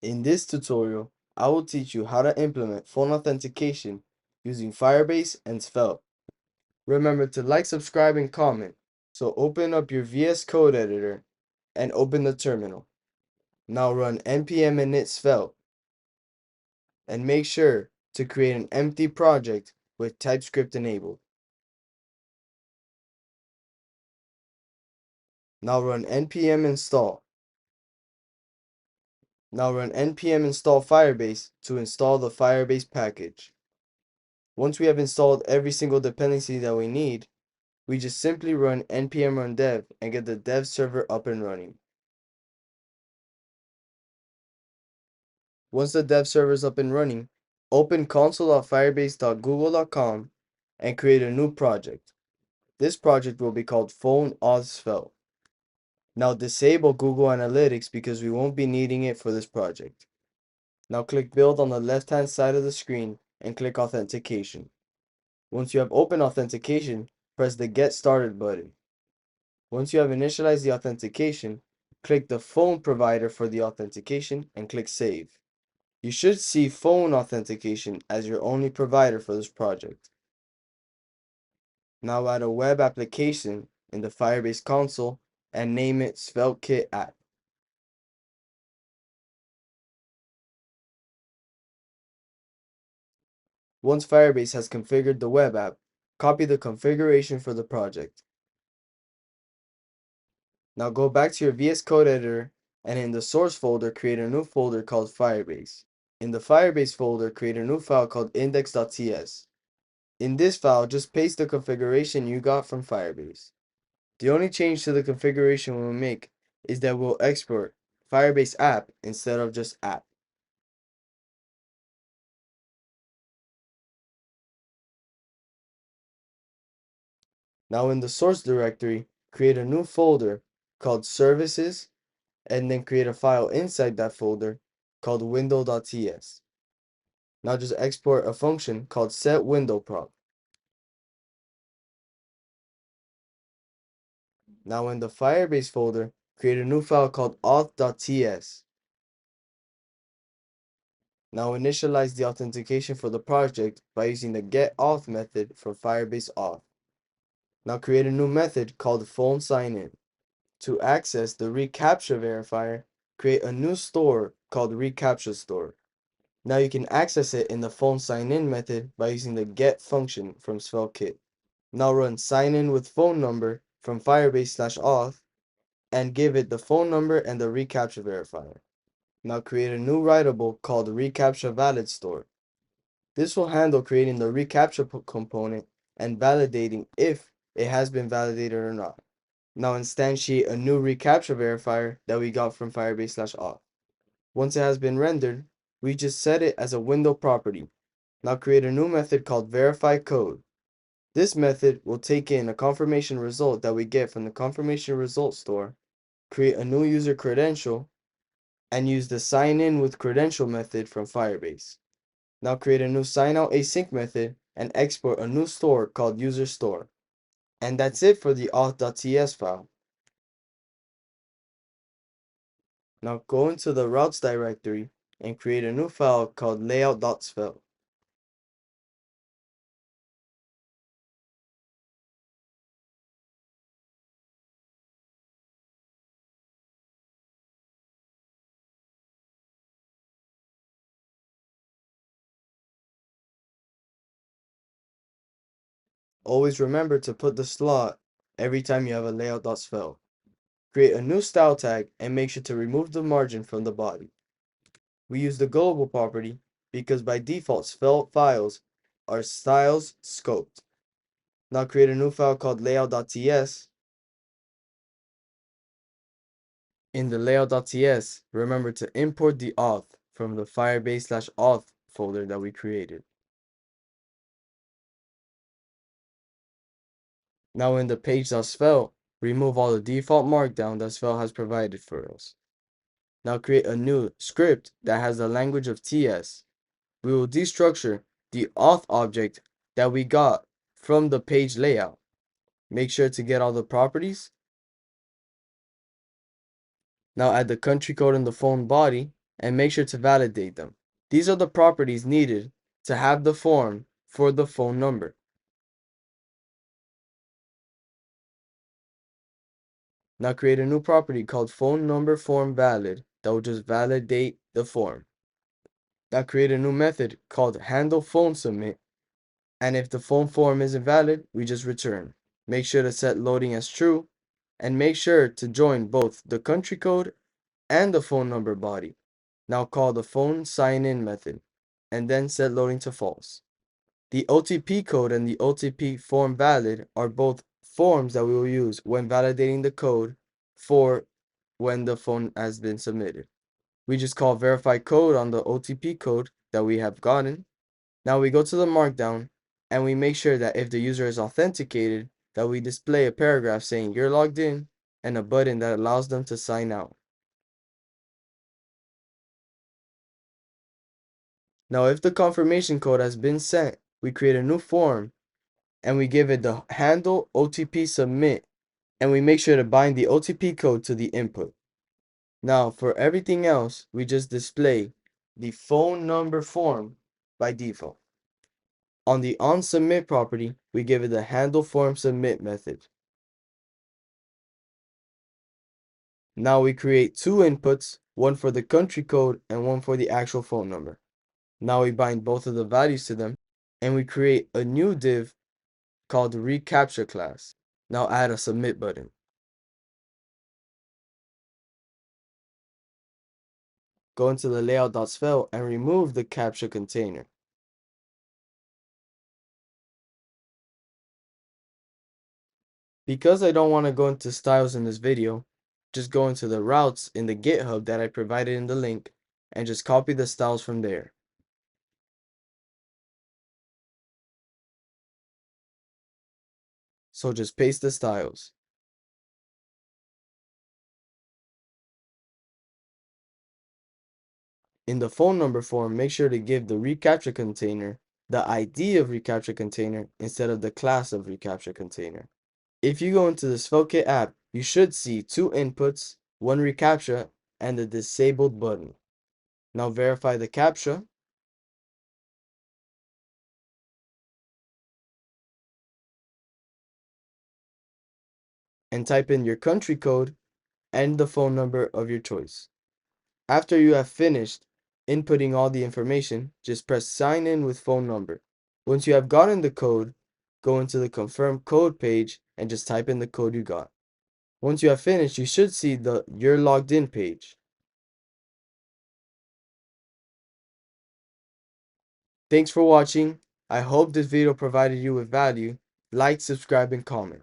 In this tutorial, I will teach you how to implement phone authentication using Firebase and Svelte. Remember to like, subscribe, and comment. So open up your VS Code editor and open the terminal. Now run npm init svelte and make sure to create an empty project with TypeScript enabled. Now run npm install. Now run npm install Firebase to install the Firebase package. Once we have installed every single dependency that we need, we just simply run npm run dev and get the dev server up and running. Once the dev server is up and running, open console.firebase.google.com and create a new project. This project will be called Phone Auth Svelte. Now disable Google Analytics because we won't be needing it for this project. Now click Build on the left-hand side of the screen and click Authentication. Once you have opened Authentication, press the Get Started button. Once you have initialized the authentication, click the phone provider for the authentication and click Save. You should see phone authentication as your only provider for this project. Now add a web application in the Firebase console and name it SvelteKit app. Once Firebase has configured the web app, copy the configuration for the project. Now go back to your VS Code editor and in the source folder create a new folder called Firebase. In the Firebase folder, create a new file called index.ts. In this file, just paste the configuration you got from Firebase. The only change to the configuration we'll make is that we'll export Firebase app instead of just app. Now in the source directory, create a new folder called services and then create a file inside that folder called window.ts. Now just export a function called setWindowProp. Now in the Firebase folder, create a new file called auth.ts. Now initialize the authentication for the project by using the getAuth method from Firebase Auth. Now create a new method called phoneSignin. To access the reCAPTCHA verifier, create a new store called reCAPTCHAStore. Now you can access it in the phoneSignin method by using the get function from SvelteKit. Now run signin with phone number from Firebase/auth and give it the phone number and the reCAPTCHA verifier. Now create a new writable called reCAPTCHA valid store. This will handle creating the reCAPTCHA component and validating if it has been validated or not. Now instantiate a new reCAPTCHA verifier that we got from Firebase/auth. Once it has been rendered, we just set it as a window property. Now create a new method called verifyCode. This method will take in a confirmation result that we get from the confirmation result store, create a new user credential, and use the sign in with credential method from Firebase. Now create a new signout async method and export a new store called userStore. And that's it for the auth.ts file. Now go into the routes directory and create a new file called layout.svelte. Always remember to put the slot every time you have a layout.svelte. Create a new style tag and make sure to remove the margin from the body. We use the global property because by default Svelte files are styles scoped. Now create a new file called layout.ts. In the layout.ts, remember to import the auth from the Firebase/auth folder that we created. Now in the page.svelte, remove all the default markdown that Svelte has provided for us. Now create a new script that has the language of TS. We will destructure the auth object that we got from the page layout. Make sure to get all the properties. Now add the country code in the phone body and make sure to validate them. These are the properties needed to have the form for the phone number. Now create a new property called phone number form valid that will just validate the form. Now create a new method called handle phone submit, and if the phone form isn't valid, we just return. Make sure to set loading as true, and make sure to join both the country code and the phone number body. Now call the phone sign in method, and then set loading to false. The OTP code and the OTP form valid are both forms that we will use when validating the code for when the phone has been submitted. We just call verify code on the OTP code that we have gotten. Now we go to the markdown and we make sure that if the user is authenticated, that we display a paragraph saying you're logged in and a button that allows them to sign out. Now if the confirmation code has been sent, we create a new form and we give it the handle OTP submit, and we make sure to bind the OTP code to the input. Now for everything else, we just display the phone number form by default. On the onSubmit property, we give it the handle form submit method. Now we create two inputs, one for the country code and one for the actual phone number. Now we bind both of the values to them, and we create a new div called the reCAPTCHA class. Now add a submit button. Go into the layout.svel and remove the CAPTCHA container. Because I don't want to go into styles in this video, just go into the routes in the GitHub that I provided in the link and just copy the styles from there. So just paste the styles. In the phone number form, make sure to give the reCAPTCHA container the ID of reCAPTCHA container instead of the class of reCAPTCHA container. If you go into the SvelteKit app, you should see two inputs, one reCAPTCHA, and the disabled button. Now verify the CAPTCHA. And type in your country code and the phone number of your choice. After you have finished inputting all the information, just press sign in with phone number. Once you have gotten the code, go into the confirm code page and just type in the code you got. Once you have finished, you should see the you're logged in page. Thanks for watching. I hope this video provided you with value. Like, subscribe, and comment.